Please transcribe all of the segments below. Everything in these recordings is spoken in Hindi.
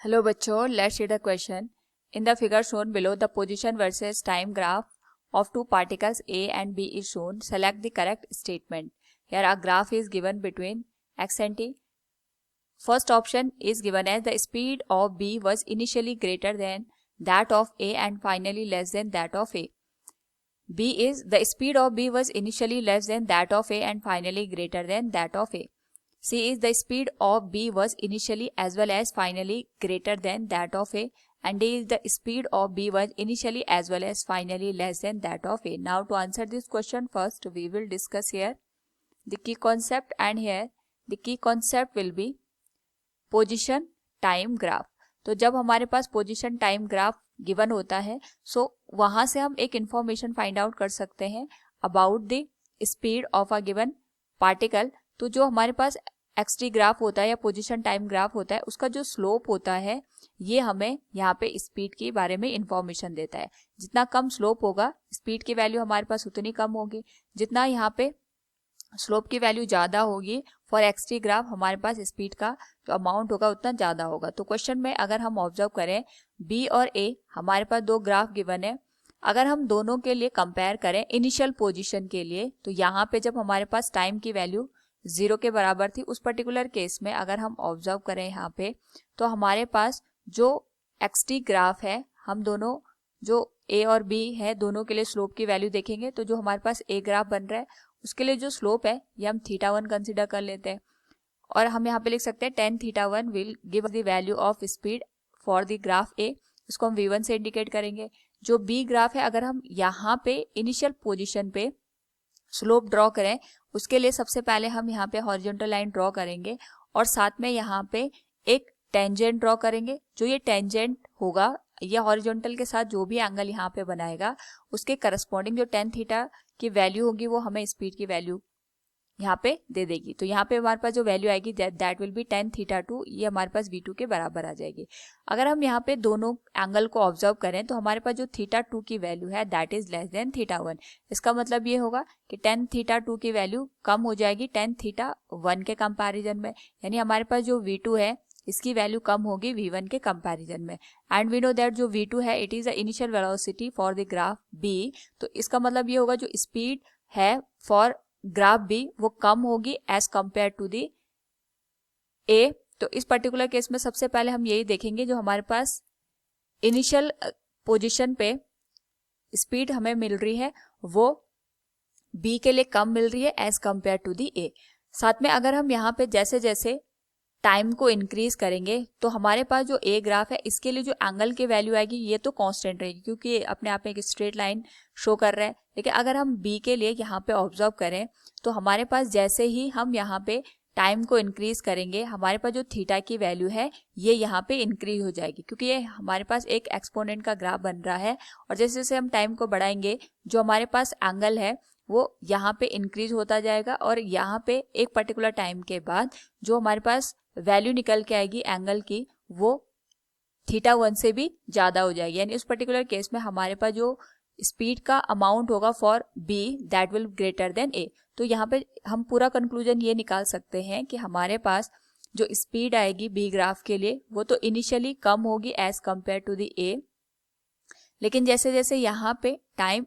Hello बच्चों, let's read the question. In the figure shown below, the position versus time graph of two particles A and B is shown. Select the correct statement. Here a graph is given between x and t. First option is given as the speed of B was initially greater than that of A and finally less than that of A. B is the speed of B was initially less than that of A and finally greater than that of A. C is the speed of B was initially as well as finally greater than that of A, and D is the speed of B was initially as well as finally less than that of A. Now to answer this question, first we will discuss here the key concept, and here the key concept will be position time graph. तो जब हमारे पास पोजीशन टाइम ग्राफ गिवन होता है वहां से हम एक इंफॉर्मेशन फाइंड आउट कर सकते हैं about the speed of a given particle. तो जो हमारे पास एक्सटी ग्राफ होता है या पोजीशन टाइम ग्राफ होता है, उसका जो स्लोप होता है ये हमें यहाँ पे स्पीड के बारे में इंफॉर्मेशन देता है. जितना कम स्लोप होगा स्पीड की वैल्यू हमारे पास उतनी कम होगी. जितना यहाँ पे स्लोप की वैल्यू ज़्यादा होगी फॉर एक्सटी ग्राफ, हमारे पास स्पीड का जो अमाउंट होगा उतना ज़्यादा होगा. तो क्वेश्चन में अगर हम ऑब्जर्व करें बी और ए, हमारे पास दो ग्राफ गिवन है. अगर हम दोनों के लिए कंपेयर करें इनिशियल पोजीशन के लिए, तो यहाँ पे जब हमारे पास टाइम की वैल्यू 0 के बराबर थी, उस पर्टिकुलर केस में अगर हम ऑब्जर्व करें यहाँ पे, तो हमारे पास जो एक्सटी ग्राफ है, हम दोनों जो ए और बी है दोनों के लिए स्लोप की वैल्यू देखेंगे. तो जो हमारे पास ए ग्राफ बन रहा है उसके लिए जो स्लोप है ये हम θ1 कंसिडर कर लेते हैं, और हम यहाँ पे लिख सकते हैं tan θ1 will give the value of speed for the graph A. इसको हम v1 से इंडिकेट करेंगे. जो बी ग्राफ है, अगर हम यहाँ पे इनिशियल पोजीशन पे स्लोप ड्रॉ करें, उसके लिए सबसे पहले हम यहाँ पे हॉरिजॉन्टल लाइन ड्रॉ करेंगे और साथ में यहाँ पे एक टेंजेंट ड्रॉ करेंगे. जो ये टेंजेंट होगा ये हॉरिजॉन्टल के साथ जो भी एंगल यहाँ पे बनाएगा उसके करस्पॉन्डिंग जो tan θ की वैल्यू होगी वो हमें स्पीड की वैल्यू यहाँ पे दे देगी. तो यहाँ पे हमारे पास जो वैल्यू आएगी दैट विल बी tan θ2, ये हमारे पास v2 के बराबर आ जाएगी. अगर हम यहाँ पे दोनों एंगल को ऑब्जर्व करें तो हमारे पास जो θ2 की वैल्यू है दैट इज लेस देन θ1. इसका मतलब ये होगा कि tan θ2 की वैल्यू कम हो जाएगी tan θ1 के कंपैरिजन में, यानी हमारे पास जो v2 है इसकी वैल्यू कम होगी v1 के कंपैरिजन में. एंड वी नो दैट जो v2 है it is the initial velocity for the graph b. तो इसका मतलब ये होगा जो स्पीड है फॉर ग्राफ बी वो कम होगी एज कंपेयर टू दी ए. तो इस पर्टिकुलर केस में सबसे पहले हम यही देखेंगे जो हमारे पास इनिशियल पोजीशन पे स्पीड हमें मिल रही है वो बी के लिए कम मिल रही है एज कंपेयर टू दी ए. साथ में अगर हम यहाँ पे जैसे जैसे टाइम को इंक्रीज करेंगे तो हमारे पास जो ए ग्राफ है इसके लिए जो एंगल की वैल्यू आएगी ये तो कांस्टेंट रहेगी क्योंकि ये अपने आप में एक स्ट्रेट लाइन शो कर रहा है. लेकिन अगर हम बी के लिए यहाँ पे ऑब्जर्व करें तो हमारे पास जैसे ही हम यहाँ पे टाइम को इंक्रीज करेंगे हमारे पास जो थीटा की वैल्यू है ये यहाँ पे इंक्रीज हो जाएगी, क्योंकि ये हमारे पास एक एक्सपोनेंट का ग्राफ बन रहा है. और जैसे जैसे हम टाइम को बढ़ाएंगे जो हमारे पास एंगल है वो यहाँ पे इंक्रीज होता जाएगा, और यहाँ पे एक पर्टिकुलर टाइम के बाद जो हमारे पास वैल्यू निकल के आएगी एंगल की वो θ1 से भी ज्यादा हो जाएगी. यानी उस पर्टिकुलर केस में हमारे पास जो स्पीड का अमाउंट होगा for B that will greater than A. तो यहाँ पे हम पूरा कंक्लूजन ये निकाल सकते हैं कि हमारे पास जो स्पीड आएगी बी ग्राफ के लिए वो तो इनिशियली कम होगी एज कंपेयर टू दी ए, लेकिन जैसे जैसे यहाँ पे टाइम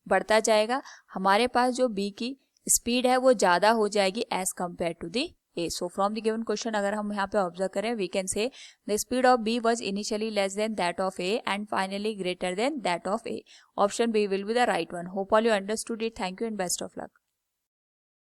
बढ़ता जाएगा हमारे पास जो बी की स्पीड है वो ज्यादा हो जाएगी as compare to the A. So from the given question अगर हम यहाँ पे ऑब्जर्व करें we can say the speed of B was initially less than that of A and finally greater than that of A. Option B will be the right one. Hope all you understood it. Thank you and best of luck.